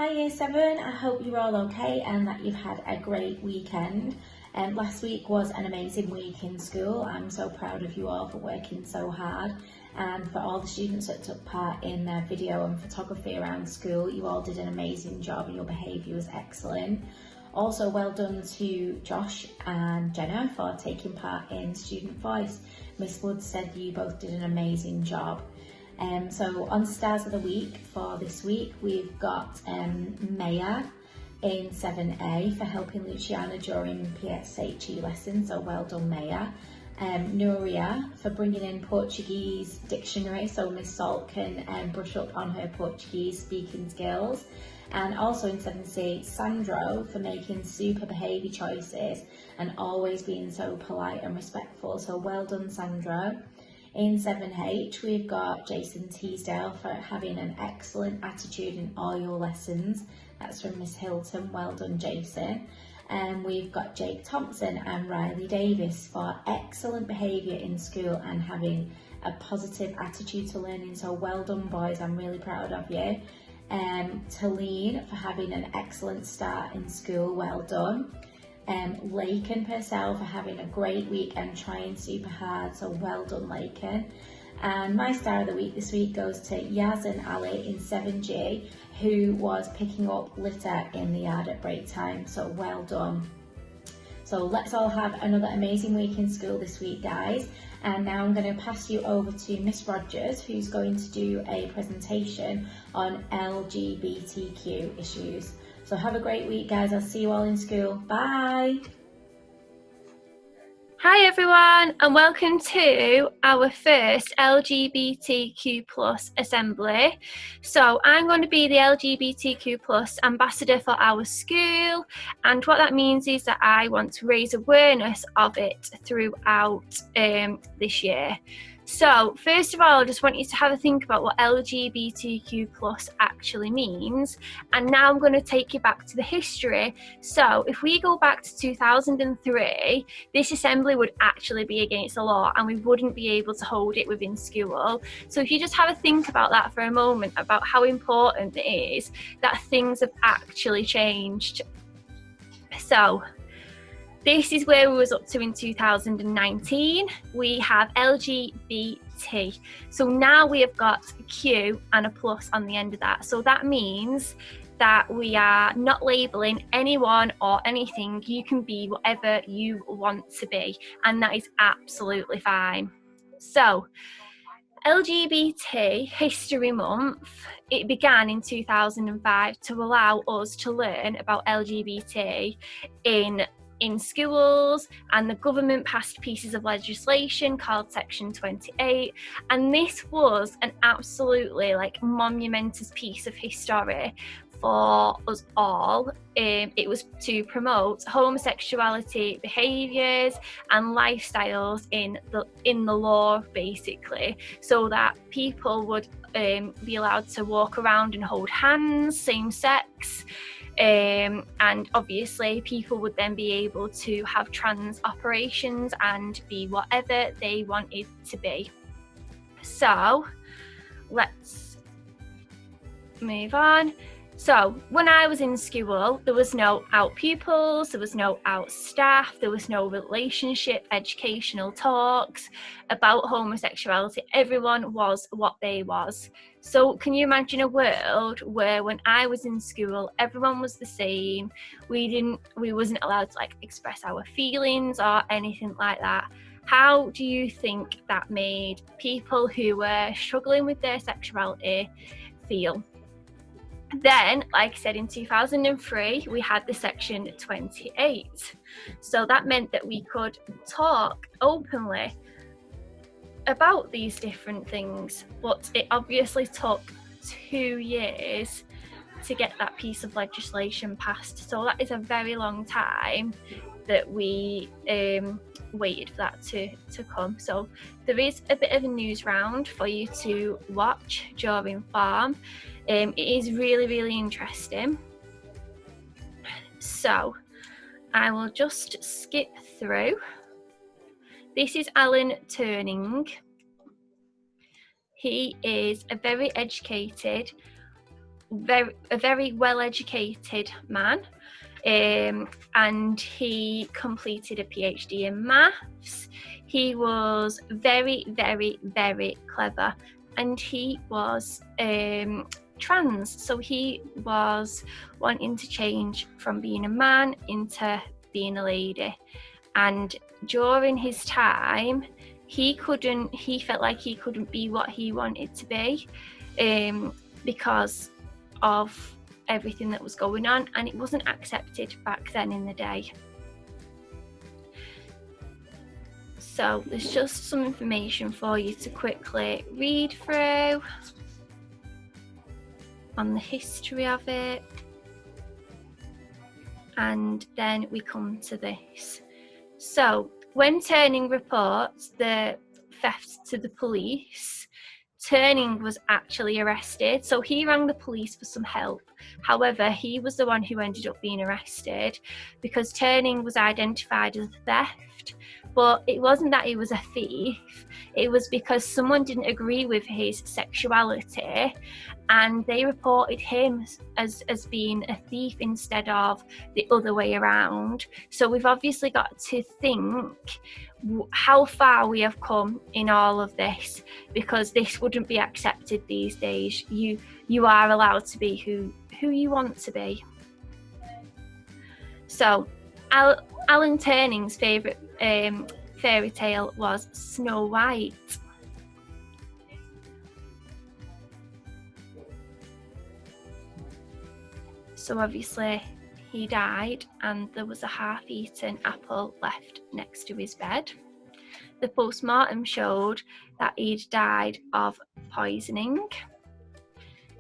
Hi Year 7, I hope you're all okay and that you've had a great weekend. Last week was an amazing week in school. I'm so proud of you all for working so hard, and for all the students that took part in their video and photography around school. You all did an amazing job and your behaviour was excellent. Also well done to Josh and Jenna for taking part in Student Voice. Miss Wood said you both did an amazing job. So on Stars of the Week for this week, we've got Maya in 7A for helping Luciana during PSHE lessons, so well done Maya. Nuria for bringing in Portuguese dictionary, so Miss Salt can brush up on her Portuguese speaking skills. And also in 7C, Sandro for making super behaviour choices and always being so polite and respectful, so well done Sandro. In 7H, we've got Jason Teasdale for having an excellent attitude in all your lessons. That's from Miss Hilton, well done Jason. And we've got Jake Thompson and Riley Davis for excellent behaviour in school and having a positive attitude to learning, so well done boys, I'm really proud of you. Talene for having an excellent start in school, well done. Laken Purcell for having a great week and trying super hard, so well done Laken. And my star of the week this week goes to Yaz and Ali in 7G, who was picking up litter in the yard at break time, so well done. So let's all have another amazing week in school this week, guys. And now I'm going to pass you over to Miss Rogers, who's going to do a presentation on LGBTQ issues. So have a great week, guys. I'll see you all in school. Bye. Hi everyone, and welcome to our first LGBTQ plus assembly. So I'm going to be the LGBTQ plus ambassador for our school, and what that means is that I want to raise awareness of it throughout this year. So first of all, I just want you to have a think about what LGBTQ plus actually means, and now I'm going to take you back to the history. So if we go back to 2003, this assembly would actually be against the law and we wouldn't be able to hold it within school. So if you just have a think about that for a moment, about how important it is that things have actually changed. So this is where we was up to in 2019. We have LGBT. So now we have got a Q and a plus on the end of that. So that means that we are not labelling anyone or anything. You can be whatever you want to be, and that is absolutely fine. So LGBT History Month, it began in 2005 to allow us to learn about LGBT in schools, and the government passed pieces of legislation called Section 28, and this was an absolutely monumentous piece of history for us all. It was to promote homosexuality behaviours and lifestyles in the law, basically, so that people would be allowed to walk around and hold hands, same sex. And obviously people would then be able to have trans operations and be whatever they wanted to be. So let's move on. So when I was in school, there was no out pupils, there was no out staff, there was no relationship educational talks about homosexuality. Everyone was what they was. So can you imagine a world where when I was in school, everyone was the same? We wasn't allowed to express our feelings or anything like that. How do you think that made people who were struggling with their sexuality feel? Then, like I said, in 2003, we had the Section 28. So that meant that we could talk openly about these different things, but it obviously took 2 years to get that piece of legislation passed. So that is a very long time that we waited for that to come. So there is a bit of a news round for you to watch during form. It is really, really interesting. So I will just skip through. This is Alan Turing. He is a very educated, a very well-educated man, and he completed a PhD in maths. He was very, very, very clever, and he was trans, so he was wanting to change from being a man into being a lady. And during his time, he felt like he couldn't be what he wanted to be, because of everything that was going on, and it wasn't accepted back then in the day. So there's just some information for you to quickly read through on the history of it. And then we come to this. So when Turing reports the theft to the police, Turing was actually arrested. So he rang the police for some help. However, he was the one who ended up being arrested because Turing was identified as a theft. But it wasn't that he was a thief. It was because someone didn't agree with his sexuality, and they reported him as being a thief instead of the other way around. So we've obviously got to think how far we have come in all of this, because this wouldn't be accepted these days. You are allowed to be who you want to be. So Alan Turing's favourite fairy tale was Snow White. So obviously he died, and there was a half-eaten apple left next to his bed. The post-mortem showed that he'd died of poisoning.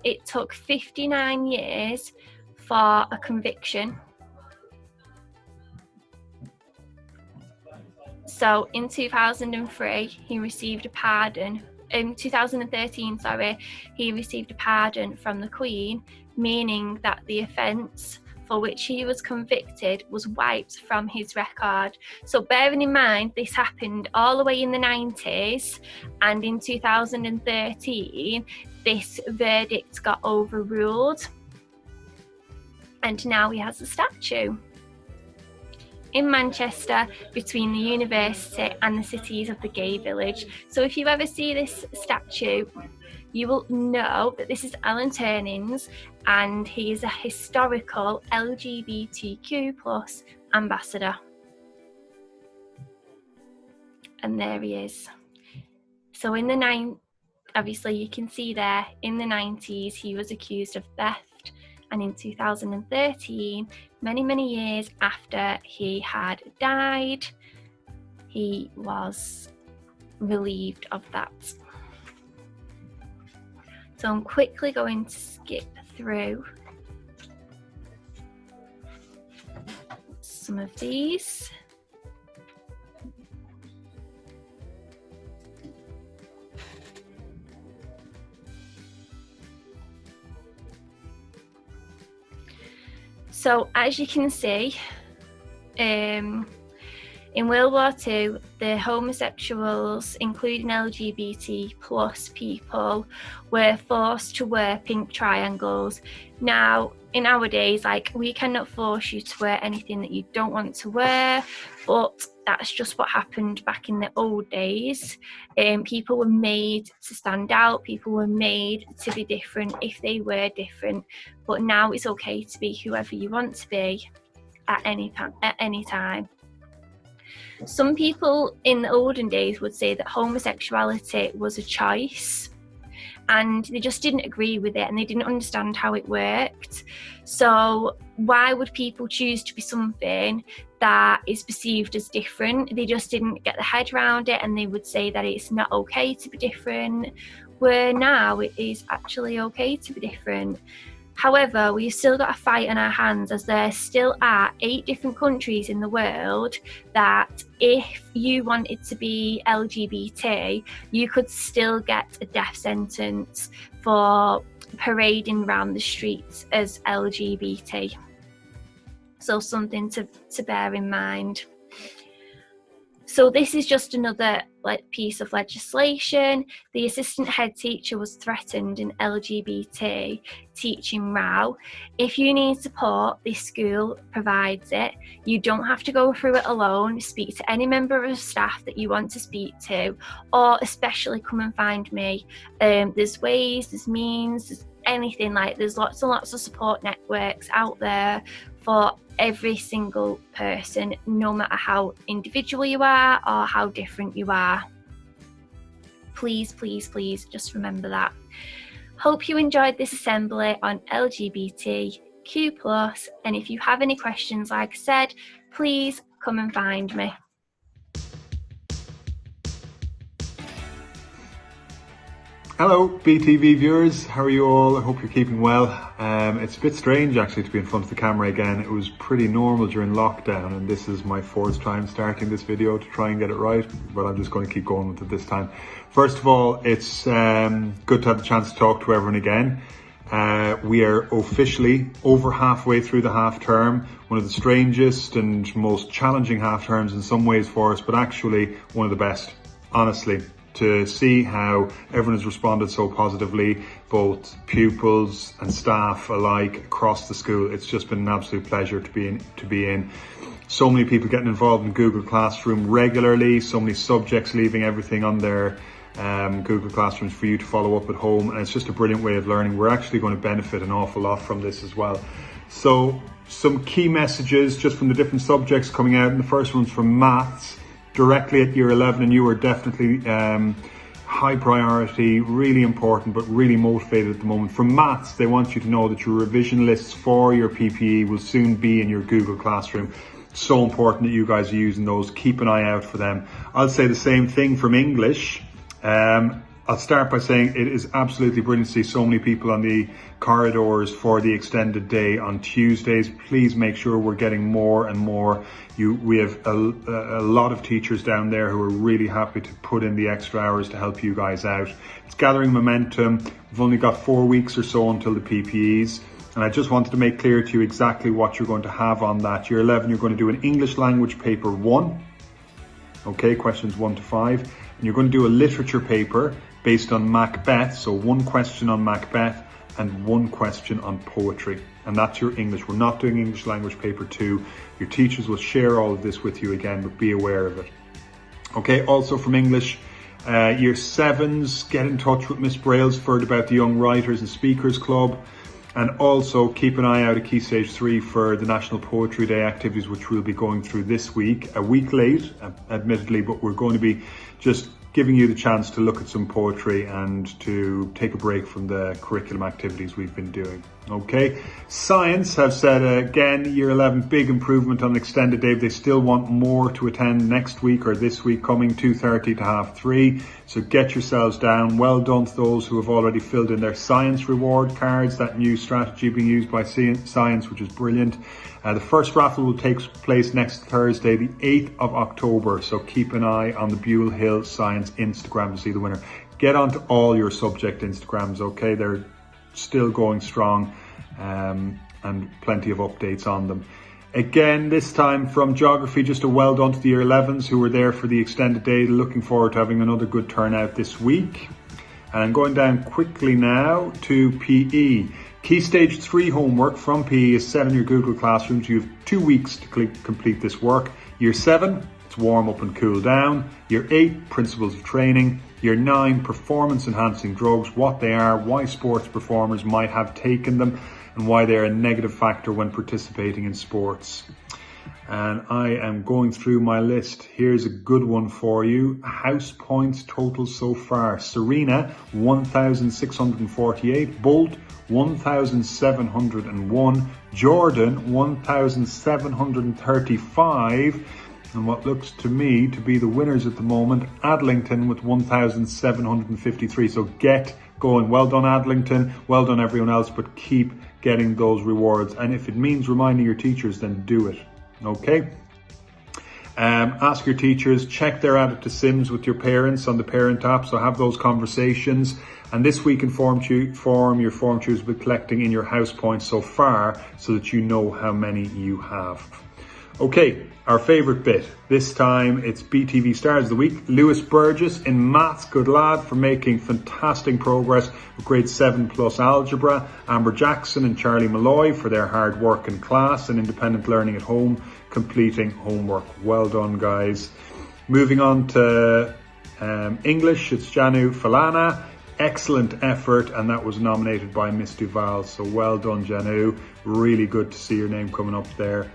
It took 59 years for a conviction. So in 2003, he received a pardon. In 2013, he received a pardon from the Queen, meaning that the offence for which he was convicted was wiped from his record. So bearing in mind, this happened all the way in the 90s, and in 2013, this verdict got overruled, and now he has a statue in Manchester between the university and the cities of the gay village. So if you ever see this statue, you will know that this is Alan Turing's, and he is a historical LGBTQ+ ambassador. And there he is. So obviously you can see there, in the 90s he was accused of theft, and in 2013, many years after he had died, he was relieved of that. So I'm quickly going to skip through some of these. So as you can see, in World War II, the homosexuals, including LGBT+ people, were forced to wear pink triangles. Now, in our days, we cannot force you to wear anything that you don't want to wear, but that's just what happened back in the old days. People were made to stand out, people were made to be different if they were different, but now it's okay to be whoever you want to be at any time. Some people in the olden days would say that homosexuality was a choice, and they just didn't agree with it, and they didn't understand how it worked. So why would people choose to be something that is perceived as different? They just didn't get their head around it, and they would say that it's not okay to be different, where now it is actually okay to be different. However, we've still got a fight on our hands, as there still are 8 different countries in the world that if you wanted to be LGBT, you could still get a death sentence for parading around the streets as LGBT. So something to bear in mind. So this is just another piece of legislation. The assistant head teacher was threatened in LGBT teaching row. If you need support, this school provides it. You don't have to go through it alone. Speak to any member of staff that you want to speak to, or especially come and find me. There's ways, there's means, there's anything, there's lots and lots of support networks out there for every single person, no matter how individual you are or how different you are. Please, please, please just remember that. Hope you enjoyed this assembly on LGBTQ+, and if you have any questions, like I said, please come and find me. Hello BTV viewers, how are you all? I hope you're keeping well. It's a bit strange actually to be in front of the camera again. It was pretty normal during lockdown, and this is my fourth time starting this video to try and get it right, but I'm just going to keep going with it this time. First of all, it's good to have the chance to talk to everyone again. We are officially over halfway through the half term, one of the strangest and most challenging half terms in some ways for us, but actually one of the best, honestly. To see how everyone has responded so positively, both pupils and staff alike across the school. It's just been an absolute pleasure to be in. So many people getting involved in Google Classroom regularly, so many subjects leaving everything on their Google Classrooms for you to follow up at home, and it's just a brilliant way of learning. We're actually going to benefit an awful lot from this as well. So some key messages just from the different subjects coming out, and the first one's from maths. Directly at year 11, and you are definitely high priority, really important, but really motivated at the moment. For maths, they want you to know that your revision lists for your PPE will soon be in your Google Classroom. So important that you guys are using those. Keep an eye out for them. I'll say the same thing from English. I'll start by saying it is absolutely brilliant to see so many people on the corridors for the extended day on Tuesdays. Please make sure we're getting more and more. We have a lot of teachers down there who are really happy to put in the extra hours to help you guys out. It's gathering momentum. We've only got 4 weeks or so until the PPEs. And I just wanted to make clear to you exactly what you're going to have on that. Year 11, you're going to do an English language paper 1. Okay, questions 1 to 5. And you're going to do a literature paper based on Macbeth. So 1 question on Macbeth and 1 question on poetry. And that's your English. We're not doing English language paper 2. Your teachers will share all of this with you again, but be aware of it. Okay, also from English, year 7s, get in touch with Miss Brailsford about the Young Writers and Speakers Club. And also keep an eye out at Key Stage 3 for the National Poetry Day activities, which we'll be going through this week. A week late, admittedly, but we're going to be just giving you the chance to look at some poetry and to take a break from the curriculum activities we've been doing. Okay, Science have said again, year 11, big improvement on extended day. They still want more to attend next week or this week coming, 2:30 to 3:30. So get yourselves down. Well done to those who have already filled in their science reward cards, that new strategy being used by Science, which is brilliant. The first raffle will take place next Thursday, the 8th of October. So keep an eye on the Buell Hill Science Instagram to see the winner. Get onto all your subject Instagrams, okay? They're still going strong and plenty of updates on them. Again, this time from Geography, just a well done to the year 11s who were there for the extended day. Looking forward to having another good turnout this week. And going down quickly now to PE. Key Stage 3 homework from PE is set in your Google Classrooms. You have 2 weeks to complete this work. Year 7, it's warm up and cool down. Year 8, principles of training. Year 9, performance enhancing drugs, what they are, why sports performers might have taken them, and why they're a negative factor when participating in sports. And I am going through my list. Here's a good one for you. House points total so far. Serena, 1,648. Bolt, 1,701. Jordan, 1,735. And what looks to me to be the winners at the moment, Adlington with 1,753. So get going. Well done, Adlington. Well done, everyone else, but keep getting those rewards. And if it means reminding your teachers, then do it. Okay? Ask your teachers, check their added to Sims with your parents on the parent app. So have those conversations. And this week in your form choose will be collecting in your house points so far so that you know how many you have. Okay, our favourite bit. This time it's BTV Stars of the Week. Lewis Burgess in maths, good lad, for making fantastic progress with grade 7+ algebra. Amber Jackson and Charlie Malloy for their hard work in class and independent learning at home, completing homework. Well done, guys. Moving on to English, it's Janu Falana. Excellent effort, and that was nominated by Miss Duval. So well done, Janu. Really good to see your name coming up there.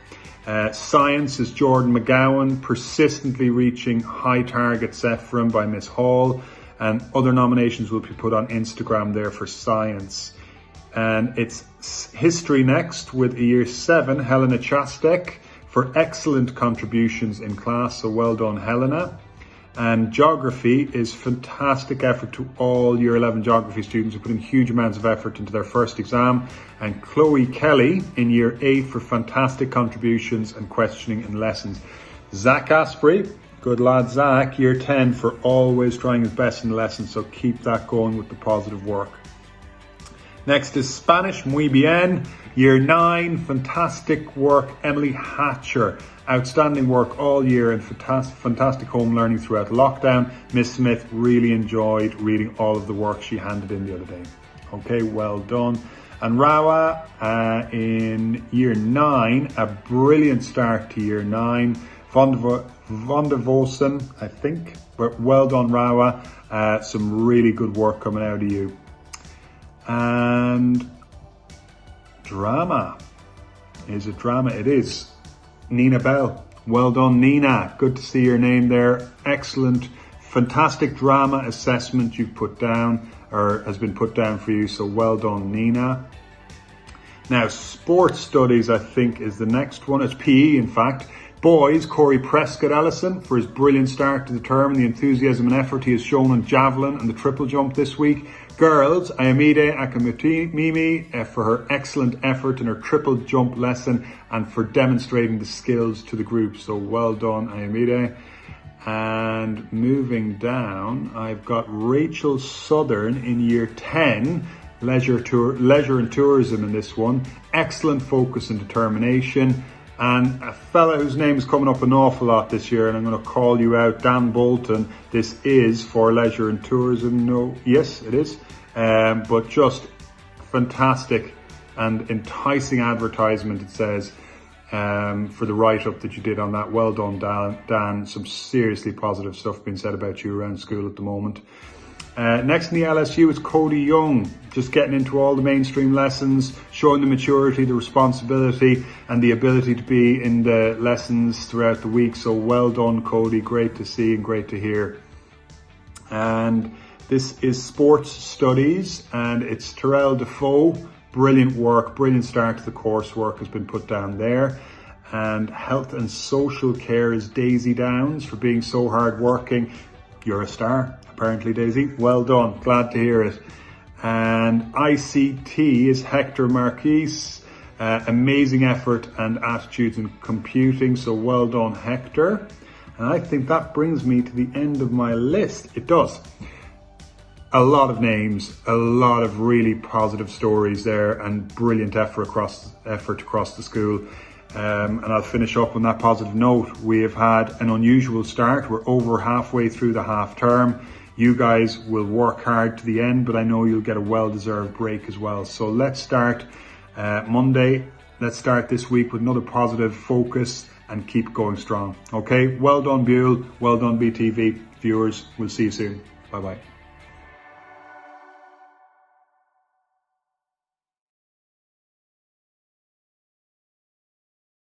Science is Jordan McGowan, persistently reaching high targets set for him by Miss Hall, and other nominations will be put on Instagram there for science. And it's history next with a year 7, Helena Chastek, for excellent contributions in class, so well done, Helena. And geography is fantastic effort to all year 11 geography students who put in huge amounts of effort into their first exam. And Chloe Kelly in year 8 for fantastic contributions and questioning in lessons. Zach Asprey, good lad Zach, year 10 for always trying his best in lessons, so keep that going with the positive work. Next is Spanish, muy bien, year 9, fantastic work, Emily Hatcher. Outstanding work all year and fantastic home learning throughout lockdown. Miss Smith really enjoyed reading all of the work she handed in the other day. Okay, well done. And Rawa in year 9, a brilliant start to year 9. Von der Vossen, I think. But well done, Rawa. Some really good work coming out of you. And drama. Is it drama? It is. Nina Bell. Well done, Nina. Good to see your name there. Excellent, fantastic drama assessment you've put down, or has been put down for you. So well done, Nina. Now, sports studies, I think, is the next one. It's PE, in fact. Boys, Corey Prescott Ellison for his brilliant start to the term and the enthusiasm and effort he has shown on javelin and the triple jump this week. Girls, Ayamide Akamutimi for her excellent effort in her triple jump lesson and for demonstrating the skills to the group. So well done, Ayamide. And moving down, I've got Rachel Southern in year 10, leisure and tourism in this one. Excellent focus and determination. And a fella whose name is coming up an awful lot this year, and I'm going to call you out, Dan Bolton. This is for leisure and tourism. No, yes, it is. But just fantastic and enticing advertisement, it says, for the write-up that you did on that. Well done, Dan. Some seriously positive stuff being said about you around school at the moment. Next in the LSU is Cody Young, just getting into all the mainstream lessons, showing the maturity, the responsibility and the ability to be in the lessons throughout the week. So well done, Cody. Great to see and great to hear. And this is sports studies, and it's Terrell Defoe. Brilliant work, brilliant start to the coursework has been put down there. And health and social care is Daisy Downs for being so hardworking. You're a star, apparently, Daisy. Well done. Glad to hear it. And ICT is Hector Marquise. Amazing effort and attitudes in computing. So well done, Hector. And I think that brings me to the end of my list. It does. A lot of names, a lot of really positive stories there, and brilliant effort across the school. And I'll finish up on that positive note. We have had an unusual start. We're over halfway through the half term. You guys will work hard to the end, but I know you'll get a well-deserved break as well. So let's start Monday. Let's start this week with another positive focus and keep going strong. Okay, well done, Buell. Well done, BTV viewers. We'll see you soon. Bye-bye.